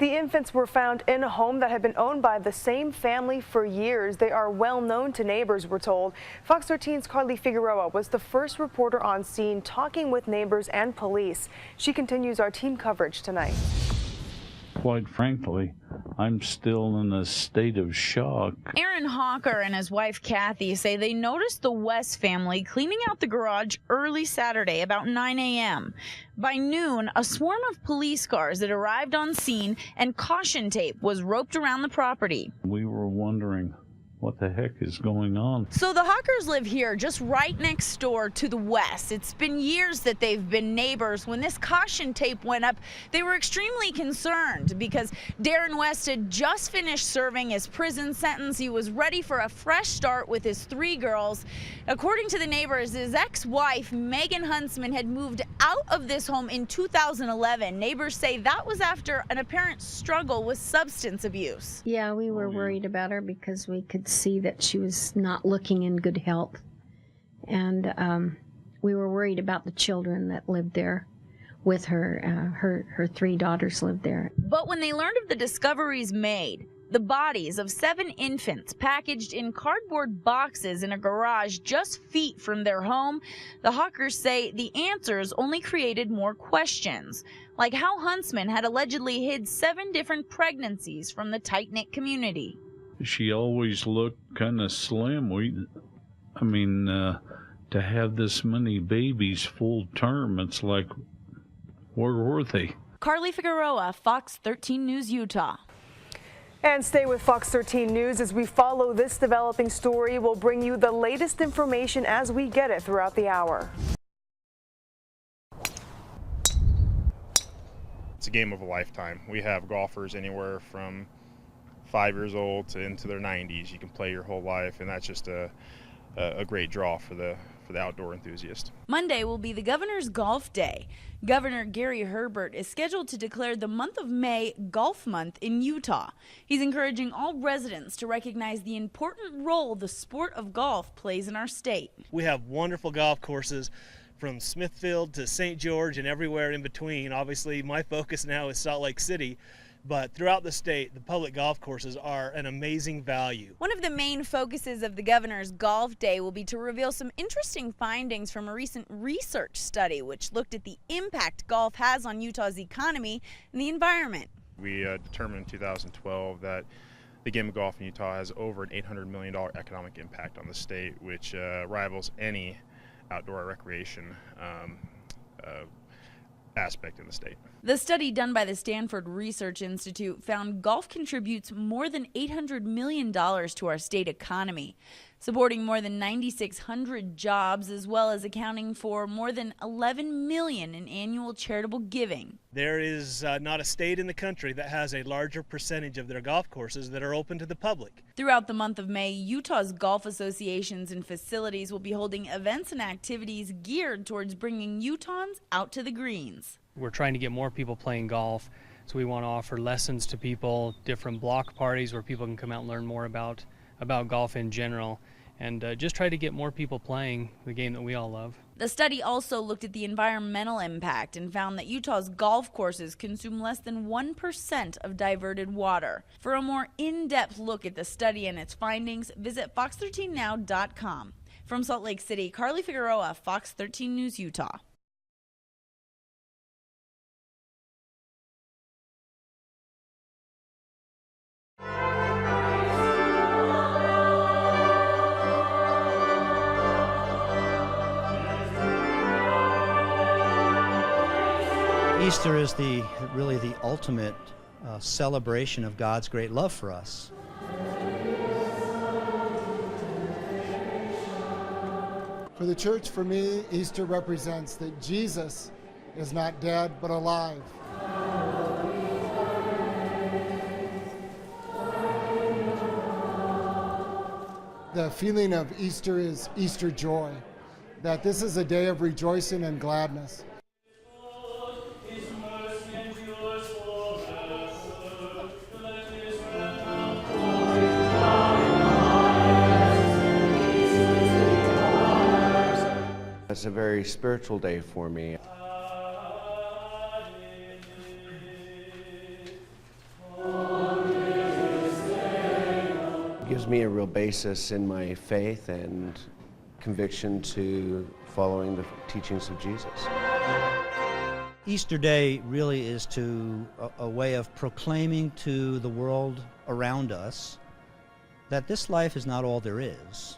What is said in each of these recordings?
The infants were found in a home that had been owned by the same family for years. They are well known to neighbors, we're told. Fox 13's Carly Figueroa was the first reporter on scene talking with neighbors and police. She continues our team coverage tonight. Quite frankly, I'm still in a state of shock. Aaron Hawker and his wife Kathy say they noticed the West family cleaning out the garage early Saturday about 9 a.m. By noon, a swarm of police cars had arrived on scene and caution tape was roped around the property. We were wondering what the heck is going on. So the Hawkers live here just right next door to the West. It's been years that they've been neighbors. When this caution tape went up, they were extremely concerned because Darren West had just finished serving his prison sentence. He was ready for a fresh start with his 3 girls. According to the neighbors, his ex-wife, Megan Huntsman, had moved out of this home in 2011. Neighbors say that was after an apparent struggle with substance abuse. Yeah, we were worried about her because we could see that she was not looking in good health, and we were worried about the children that lived there with her. Her 3 daughters lived there. But when they learned of the discoveries made, the bodies of 7 infants packaged in cardboard boxes in a garage just feet from their home, the Hawkers say the answers only created more questions, like how Huntsman had allegedly hid 7 different pregnancies from the tight-knit community. She always looked kind of slim. To have this many babies full term, it's like, where were they? Carly Figueroa, Fox 13 News, Utah. And stay with Fox 13 News as we follow this developing story. We'll bring you the latest information as we get it throughout the hour. It's a game of a lifetime. We have golfers anywhere from 5 years old to into their 90s. You can play your whole life, and that's just a great draw for the outdoor enthusiast. Monday will be the Governor's Golf Day. Governor Gary Herbert is scheduled to declare the month of May Golf Month in Utah. He's encouraging all residents to recognize the important role the sport of golf plays in our state. We have wonderful golf courses from Smithfield to St. George and everywhere in between. Obviously, my focus now is Salt Lake City. But throughout the state, the public golf courses are an amazing value. One of the main focuses of the Governor's Golf Day will be to reveal some interesting findings from a recent research study which looked at the impact golf has on Utah's economy and the environment. We determined in 2012 that the game of golf in Utah has over an $800 million economic impact on the state, which rivals any outdoor recreation aspect in the state. The study done by the Stanford Research Institute found golf contributes more than $800 million to our state economy, supporting more than 9,600 jobs, as well as accounting for more than $11 million in annual charitable giving. There is not a state in the country that has a larger percentage of their golf courses that are open to the public. Throughout the month of May, Utah's golf associations and facilities will be holding events and activities geared towards bringing Utahns out to the greens. We're trying to get more people playing golf, so we want to offer lessons to people, different block parties where people can come out and learn more about golf in general, and just try to get more people playing the game that we all love. The study also looked at the environmental impact and found that Utah's golf courses consume less than 1% of diverted water. For a more in-depth look at the study and its findings, visit fox13now.com. From Salt Lake City, Carly Figueroa, Fox 13 News, Utah. Easter is really the ultimate celebration of God's great love for us. For the church, for me, Easter represents that Jesus is not dead but alive. The feeling of Easter is Easter joy, that this is a day of rejoicing and gladness. It's a very spiritual day for me. gives me a real basis in my faith and conviction to following the teachings of Jesus. Easter Day really is a way of proclaiming to the world around us that this life is not all there is,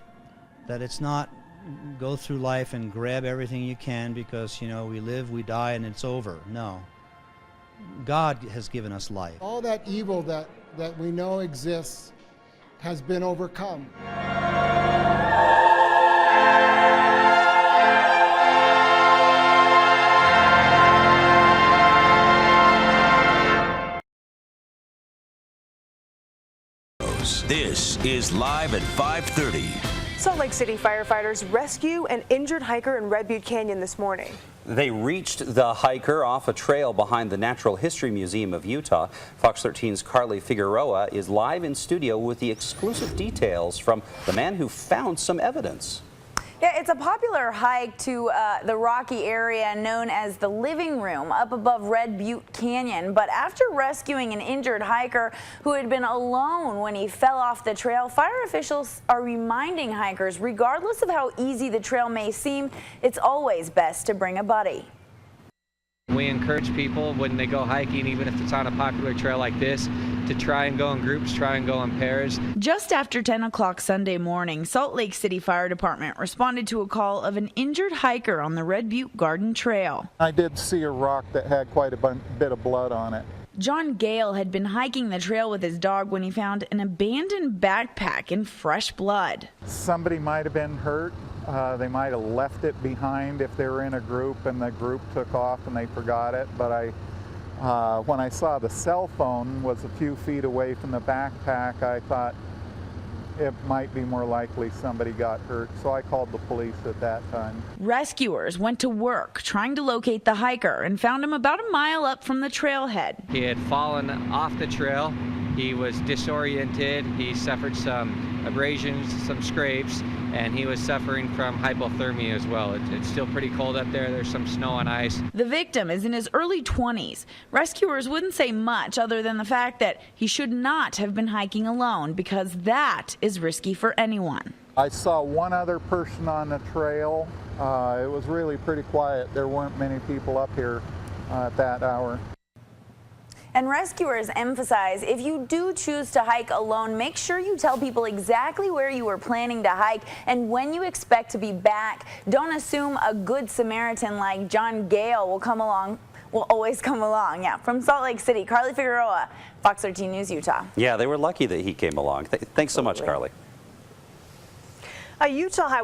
that it's not go through life and grab everything you can because, you know, we live, we die, and it's over. No. God has given us life. All that evil that we know exists has been overcome. This is Live at 5:30. Salt Lake City firefighters rescue an injured hiker in Red Butte Canyon this morning. They reached the hiker off a trail behind the Natural History Museum of Utah. Fox 13's Carly Figueroa is live in studio with the exclusive details from the man who found some evidence. Yeah, it's a popular hike to the rocky area known as the Living Room up above Red Butte Canyon. But after rescuing an injured hiker who had been alone when he fell off the trail, fire officials are reminding hikers, regardless of how easy the trail may seem, it's always best to bring a buddy. We encourage people when they go hiking, even if it's on a popular trail like this, to try and go in groups, try and go in pairs. Just after 10 o'clock Sunday morning, Salt Lake City Fire Department responded to a call of an injured hiker on the Red Butte Garden Trail. I did see a rock that had quite a bit of blood on it. John Gale had been hiking the trail with his dog when he found an abandoned backpack in fresh blood. Somebody might have been hurt. They might have left it behind if they were in a group and the group took off and they forgot it. But when I saw the cell phone was a few feet away from the backpack, I thought it might be more likely somebody got hurt. So I called the police at that time. Rescuers went to work trying to locate the hiker and found him about a mile up from the trailhead. He had fallen off the trail. He was disoriented. He suffered some abrasions, some scrapes, and he was suffering from hypothermia as well. It's still pretty cold up there. There's some snow and ice. The victim is in his early 20s. Rescuers wouldn't say much other than the fact that he should not have been hiking alone because that is risky for anyone. I saw one other person on the trail. It was really pretty quiet. There weren't many people up here at that hour. And rescuers emphasize if you do choose to hike alone, make sure you tell people exactly where you were planning to hike and when you expect to be back. Don't assume a good Samaritan like John Gale will always come along. Yeah, from Salt Lake City, Carly Figueroa, Fox 13 News, Utah. Yeah, they were lucky that he came along. Thanks so much, Carly. A Utah highway